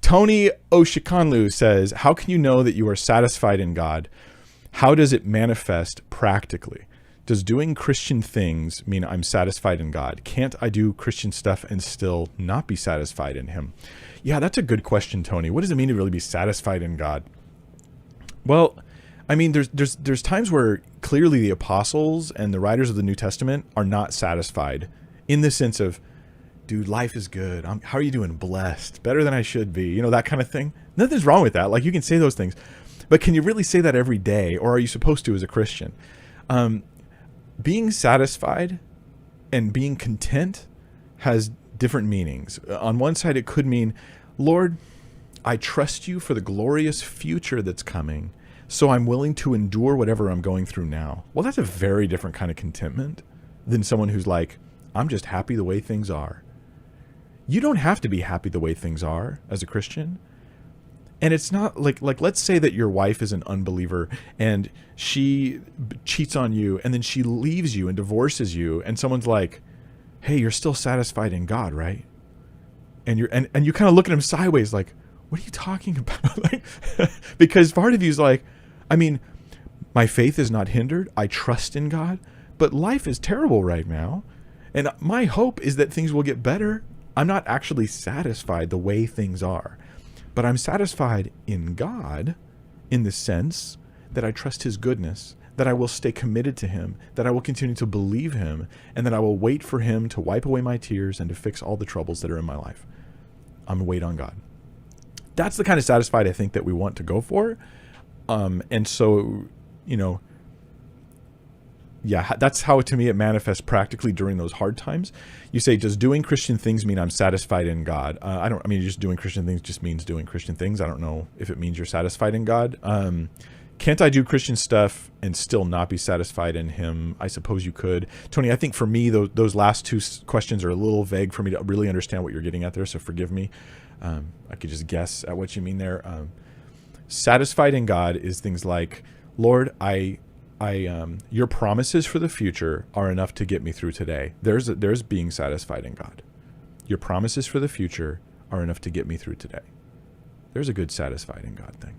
Tony Oshikanlu says, how can you know that you are satisfied in God? How does it manifest practically? Does doing Christian things mean I'm satisfied in God? Can't I do Christian stuff and still not be satisfied in him? Yeah, that's a good question, Tony. What does it mean to really be satisfied in God? Well, I mean, there's times where clearly the apostles and the writers of the New Testament are not satisfied in the sense of, dude, life is good. How are you doing? Blessed. Better than I should be. You know, that kind of thing. Nothing's wrong with that. Like, you can say those things. But can you really say that every day? Or are you supposed to as a Christian? Being satisfied and being content has different meanings. On one side, it could mean, Lord, I trust you for the glorious future that's coming, so I'm willing to endure whatever I'm going through now. Well, that's a very different kind of contentment than someone who's like, I'm just happy the way things are. You don't have to be happy the way things are as a Christian. And it's not like let's say that your wife is an unbeliever and she cheats on you and then she leaves you and divorces you, and someone's like, hey, you're still satisfied in God, right? And you kind of look at him sideways like, what are you talking about? Like, because part of you is like, I mean, my faith is not hindered. I trust in God, but life is terrible right now. And my hope is that things will get better. I'm not actually satisfied the way things are, but I'm satisfied in God in the sense that I trust his goodness, that I will stay committed to him, that I will continue to believe him, and that I will wait for him to wipe away my tears and to fix all the troubles that are in my life. I'm wait on God. That's the kind of satisfied I think that we want to go for. And so, you know, yeah, that's how to me it manifests practically during those hard times. You say, does doing Christian things mean I'm satisfied in God? I mean, just doing Christian things just means doing Christian things. I don't know if it means you're satisfied in God. Can't I do Christian stuff and still not be satisfied in him? I suppose you could. Tony, I think for me, those last two questions are a little vague for me to really understand what you're getting at there, so forgive me. I could just guess at what you mean there. Satisfied in God is things like, Lord, your promises for the future are enough to get me through today. There's being satisfied in God. Your promises for the future are enough to get me through today. There's a good satisfied in God thing.